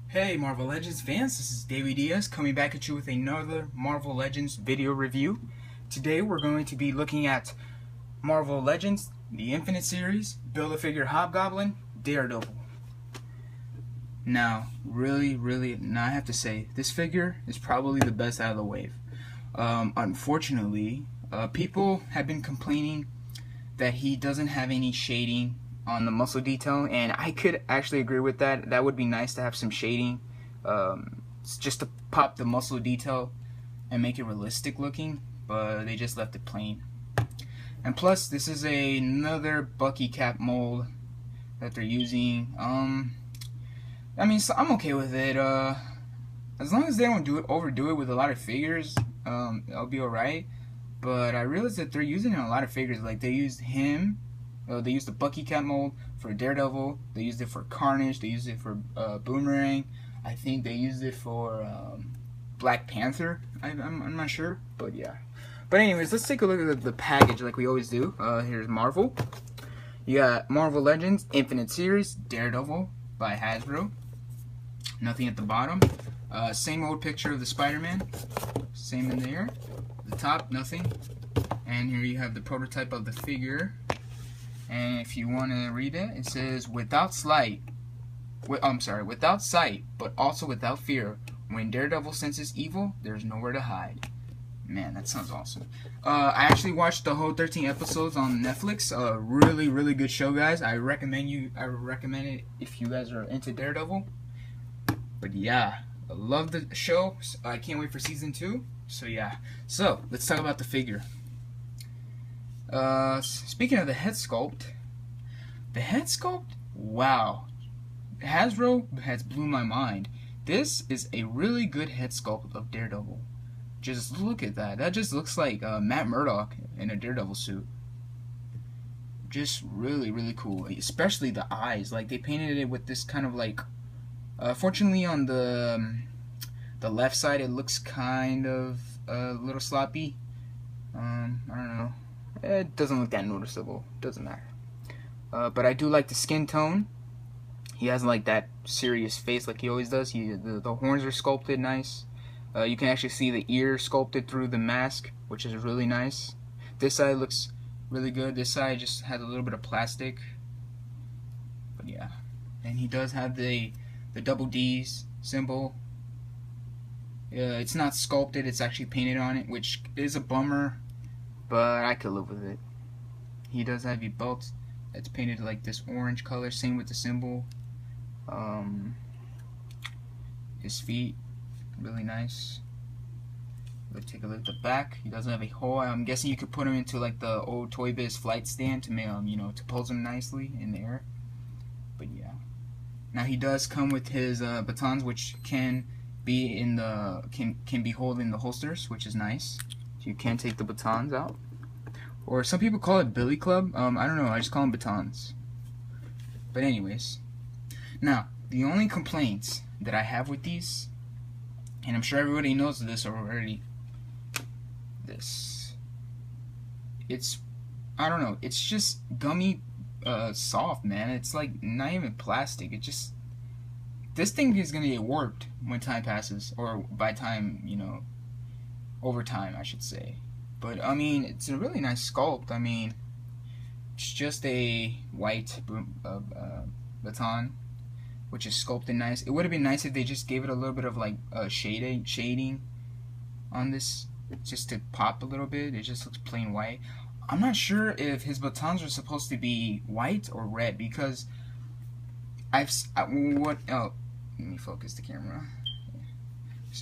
Hey Marvel Legends fans, this is David Diaz coming back at you with another Marvel Legends video review. Today we're going to be looking at Marvel Legends, the Infinite Series, Build-A-Figure HobGoblin, Daredevil. Now, now I have to say, this figure is probably the best out of the wave. Unfortunately, people have been complaining that he doesn't have any shading on the muscle detail, and I could actually agree with that. That would be nice to have some shading, just to pop the muscle detail and make it realistic looking, but they just left it plain. And plus, this is another Bucky cap mold that they're using. I mean, so I'm okay with it. As long as they don't overdo it with a lot of figures, I'll be alright. But I realized that they're using it in a lot of figures. Like, they used him. They used the Bucky cap mold for Daredevil. They used it for Carnage. They used it for Boomerang. I think they used it for Black Panther. I'm not sure, but yeah. But anyways, let's take a look at the package like we always do. Here's Marvel. You got Marvel Legends Infinite Series Daredevil by Hasbro. Nothing at the bottom. Same old picture of the Spider-Man. Same in there. The top, nothing. And here you have the prototype of the figure. And if you want to read it, it says, without sight, but also without fear. When Daredevil senses evil, there's nowhere to hide. Man, that sounds awesome. I actually watched the whole 13 episodes on Netflix. Really good show, guys. I recommend it if you guys are into Daredevil. But yeah, I love the show. I can't wait for season 2. So yeah. So let's talk about the figure. Speaking of the head sculpt, wow, Hasbro has blew my mind. This is a really good head sculpt of Daredevil. Just look at that. That just looks like Matt Murdock in a Daredevil suit. Just really cool. Especially the eyes. Like, they painted it with this kind of like. Fortunately, on the left side, it looks kind of a little sloppy. I don't know. It doesn't look that noticeable. Doesn't matter. But I do like the skin tone. He has like that serious face like he always does. The horns are sculpted nice. You can actually see the ear sculpted through the mask, which is really nice. This side looks really good. This side just has a little bit of plastic. But yeah. And he does have the double D's symbol. It's not sculpted. It's actually painted on it, which is a bummer. But I could live with it. He does have a belt that's painted like this orange color. Same with the symbol. His feet, really nice. Let's take a look at the back. He doesn't have a hole. I'm guessing you could put him into like the old Toy Biz flight stand to make to pose him nicely in the air. But yeah. Now he does come with his batons, which can be in the can be holding the holsters, which is nice. You can take the batons out, or some people call it Billy Club. I don't know. I just call them batons. But anyways, now the only complaints that I have with these, and I'm sure everybody knows this already. I don't know. It's just gummy, soft, man. It's like not even plastic. This thing is gonna get warped when time passes, or by time over time, I should say. But I mean, it's a really nice sculpt. I mean, it's just a white baton, which is sculpted nice. It would have been nice if they just gave it a little bit of like shading on this, just to pop a little bit. It just looks plain white. I'm not sure if his batons are supposed to be white or red, because let me focus the camera.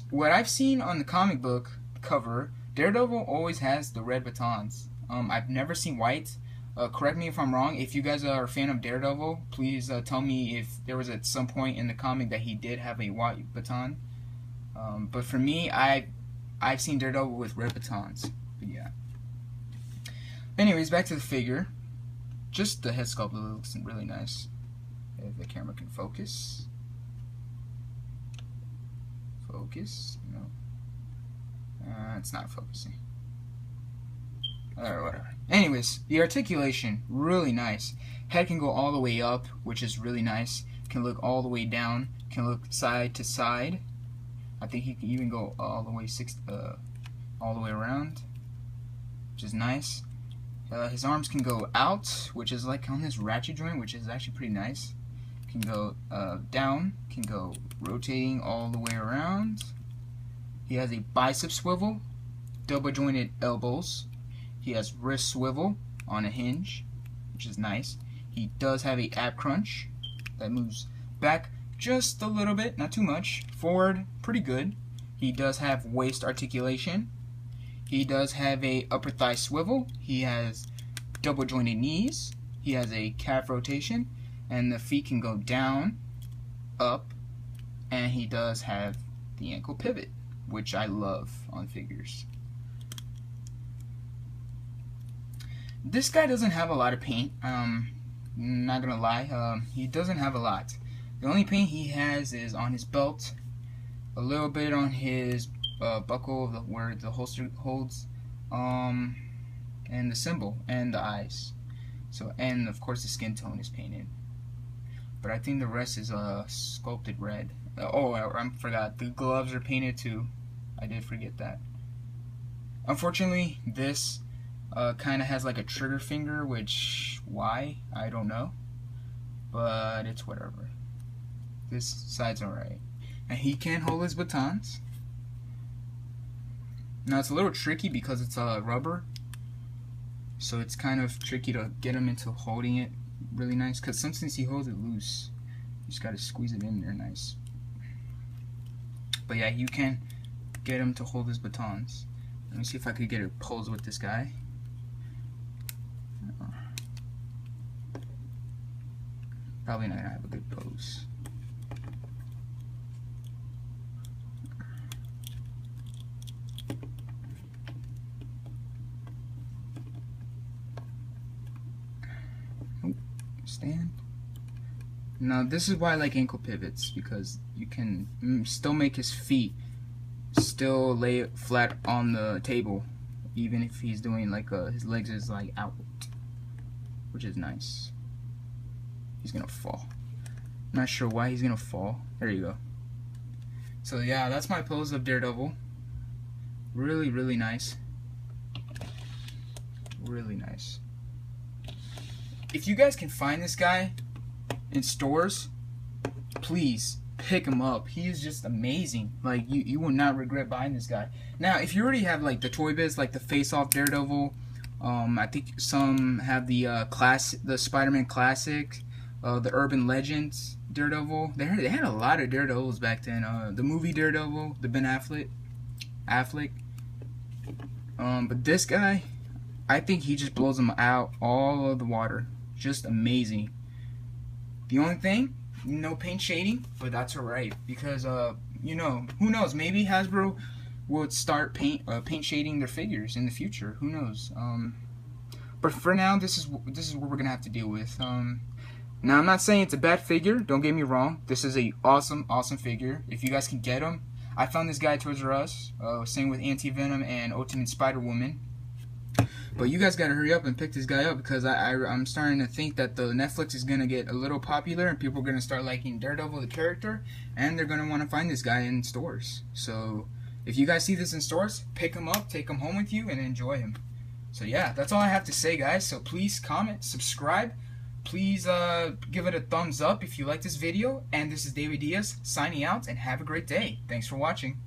What I've seen on the comic book cover, Daredevil always has the red batons. I've never seen white. Correct me if I'm wrong. If you guys are a fan of Daredevil, please tell me if there was at some point in the comic that he did have a white baton. But for me, I've seen Daredevil with red batons. But yeah. Anyways, back to the figure. Just the head sculpt looks really nice. If the camera can focus. Focus. No. It's not focusing. Or whatever. Anyways, the articulation, really nice. Head can go all the way up, which is really nice. can look all the way down, can look side to side. I think he can even go all the way all the way around, which is nice. His arms can go out, which is like on this ratchet joint, which is actually pretty nice. Can go down, can go rotating all the way around. He has a bicep swivel, double jointed elbows. He has wrist swivel on a hinge, which is nice. He does have a ab crunch that moves back just a little bit, not too much. Forward, pretty good. He does have waist articulation. He does have a upper thigh swivel. He has double jointed knees. He has a calf rotation, and the feet can go down, up, and he does have the ankle pivot, which I love on figures. This guy doesn't have a lot of paint. Not gonna lie, he doesn't have a lot. The only paint he has is on his belt, a little bit on his buckle, where the holster holds, and the symbol, and the eyes. So, and of course the skin tone is painted. But I think the rest is sculpted red. Oh, I forgot. The gloves are painted too. I did forget that. Unfortunately, this kind of has like a trigger finger, which, why? I don't know. But it's whatever. This side's alright. And he can hold his batons. Now it's a little tricky because it's rubber. So it's kind of tricky to get him into holding it really nice. Because sometimes he holds it loose. You just gotta squeeze it in there nice. But yeah, you can get him to hold his batons. Let me see if I could get a pose with this guy. Probably not gonna have a good pose. Stand. Now this is why I like ankle pivots, because you can still make his feet still lay flat on the table, even if he's doing like his legs is like out, which is nice. He's gonna fall. Not sure why he's gonna fall. There you go. So yeah, that's my pose of Daredevil. Really, really nice. Really nice. If you guys can find this guy in stores, please pick him up. He is just amazing. Like, you will not regret buying this guy. Now, if you already have like the Toy Biz, like the Face Off Daredevil, I think some have the the Spider-Man Classic, the Urban Legends Daredevil. They had a lot of Daredevils back then. The movie Daredevil, the Ben Affleck. But this guy, I think he just blows them out all of the water. Just amazing. The only thing, no paint shading, but that's alright, because you know, who knows, maybe Hasbro would start paint shading their figures in the future. Who knows? But for now, this is what we're gonna have to deal with. Now, I'm not saying it's a bad figure, don't get me wrong. This is a awesome figure. If you guys can get him, I found this guy at Toys R Us. Same with Anti-Venom and Ultimate Spider-Woman. But you guys gotta hurry up and pick this guy up, because I'm starting to think that the Netflix is gonna get a little popular and people are gonna start liking Daredevil the character, and they're gonna want to find this guy in stores. So if you guys see this in stores, pick him up, take him home with you, and enjoy him. So yeah, that's all I have to say, guys. So please comment, subscribe, please give it a thumbs up if you like this video. And this is David Diaz signing out, and have a great day. Thanks for watching.